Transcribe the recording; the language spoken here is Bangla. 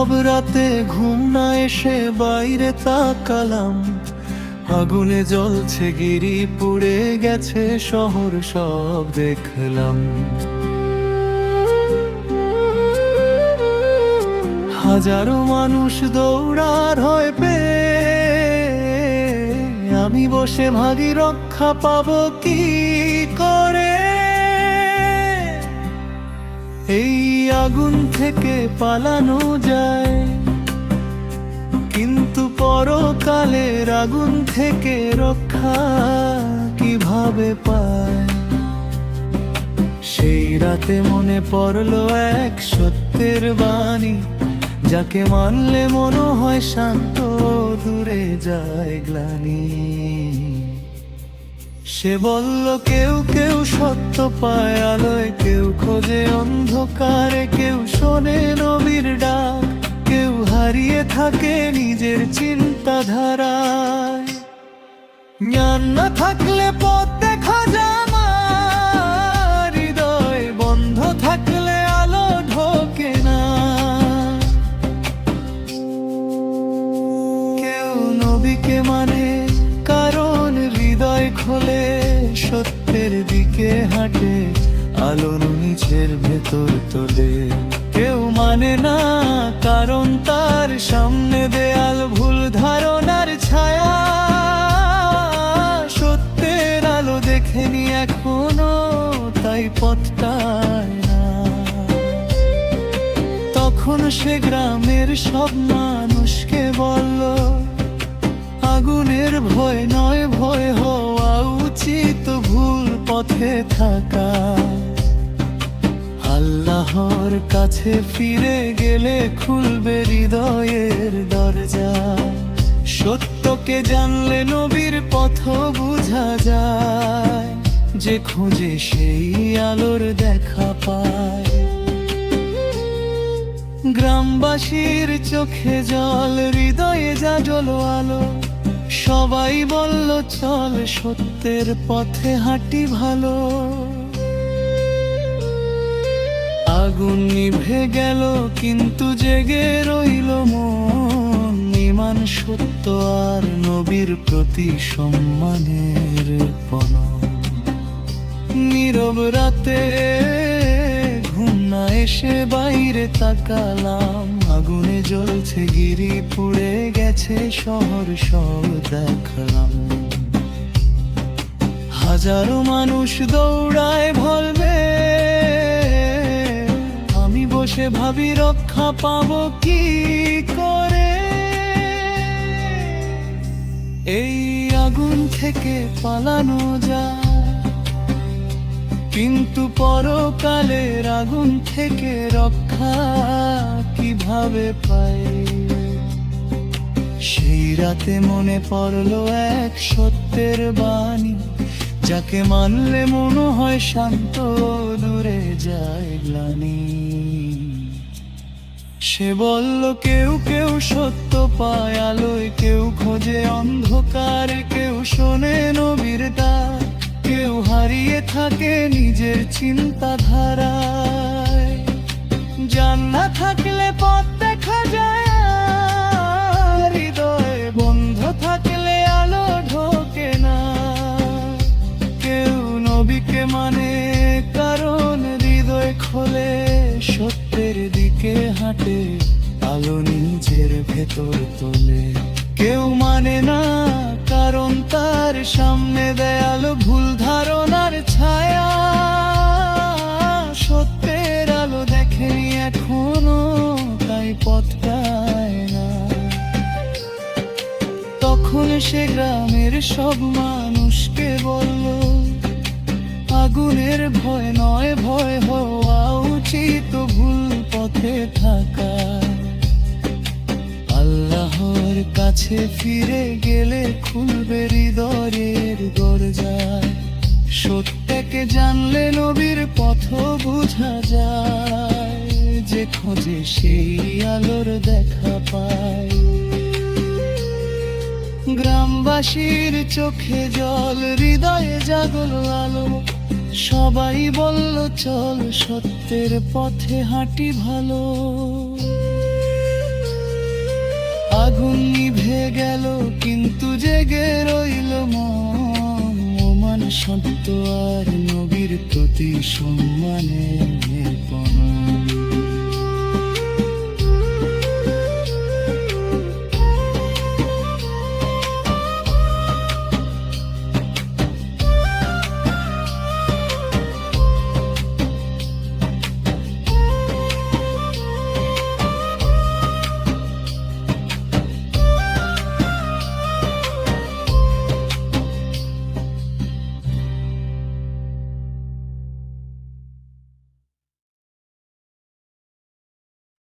নীরব রাতে ঘুম না এসে বাইরে তাকালাম, আগুনে জ্বলছে গিরি, পুড়ে গেছে শহর, সব দেখলাম। হাজারো মানুষ দৌড়ার হয় পেয়ে, আমি বসে ভাগি রক্ষা পাবো কি করে। এই আগুন থেকে পালানো যায়, কিন্তু পরকালের আগুন থেকে রক্ষা কিভাবে পায়। সেই রাতে মনে পড়লো এক সত্যের বাণী, যাকে মানলে মনে হয় শান্ত, দূরে যায় গ্লানি। সে বলল কেউ কেউ সত্য পায় আলোয়, কেউ খোঁজে অন্ধকারে, কেউ শোনে নবীর ডাক, কেউ হারিয়ে থাকে নিজের চিন্তাধারায়। জ্ঞান না থাকলে পথ দেখা যায় না, হৃদয় বন্ধ থাকলে আলো ঢোকে না। কেউ নবীকে মানে কারণ হৃদয় খোলে, সত্যের দিকে হাঁটে, আলো নিচের ভেতর তোলে। কেউ মানে না কারণ তার সামনে দেয়াল, ভুল ধারণার ছায়া, সত্যের আলো দেখেনি এখনো, তাই পথটায় না। তখন সে গ্রামের সব মানুষকে বলল, আগুনের ভয় নয়, ভয় হওয়া উচিত ভুল পথে থাকা। আল্লাহর কাছে ফিরে গেলে খুলবে হৃদয়ের দরজা, সত্যকে জানলে নবীর পথ বুঝা যায়, যে খোঁজে সেই আলোর দেখা পায়। গ্রামবাসীর চোখে জল, হৃদয়ে জাগলো আলো, সবাই বলল চল সত্যের পথে হাঁটি ভালো। আগুন নিভে গেল কিন্তু জেগে রইল মন, ঈমান সত্য আর নবীর প্রতি সম্মানের পণন। নীরব রাতে ঘুম না এসে বাইরে তাকালাম, আগুনে জ্বলছে গিরি, পুড়ে গেছে শহর, সব দেখলাম। হাজারো মানুষ দৌড়ায় ভলবে, আমি বসে ভাবি রক্ষা পাবো কি করে। এই আগুন থেকে পালানো যায়, কিন্তু পরকালের আগুন থেকে রক্ষা কিভাবে পাই। সেই রাতে মনে পড়লো এক সত্যের বাণী, যাকে মানলে মনে হয় শান্ত, দূরে যায় গ্লানি। সে বলল কেউ কেউ সত্য পায় আলোয়, কেউ খোঁজে অন্ধকারে, কেউ শোনে নবীর ডাক, কেউ হারিয়ে থাকে নিজের চিন্তাধারায়। জান্নাত থাকলে পথ দেখা যায়, হৃদয় বন্ধ থাকলে আলো ঢোকে না। কেউ নবীকে মানে কারণ হৃদয় খোলে, সত্যের দিকে হাঁটে, আলো নিজের ভেতর তোলে। কেউ মানে না কারণ তার সামনে দেয়াল, ভুল ধারণার ছায়া, সত্যের আলো দেখেনি এখনো, তাই পথটায় না। তখন সে গ্রামের সব মানুষকে বলল, আগুনের ভয় নয়, ভয় হওয়া উচিত ভুল পথে থাকা। আল্লাহর কাছে ফিরে গেলে খুলবে হৃদয়ের দরজা, সত্যকে জানলে নবীর পথ বুঝা যায়, যে খোঁজে সেই আলোর দেখা পায়। গ্রামবাসীর চোখে জল, হৃদয়ে জাগলো আলো, সবাই বলল চল সত্যের পথে হাঁটি ভালো। আগুন নিভে গেল কিন্তু জেগে রইল মন, ওমান সত্য আর নবীর প্রতি সম্মানের পণ।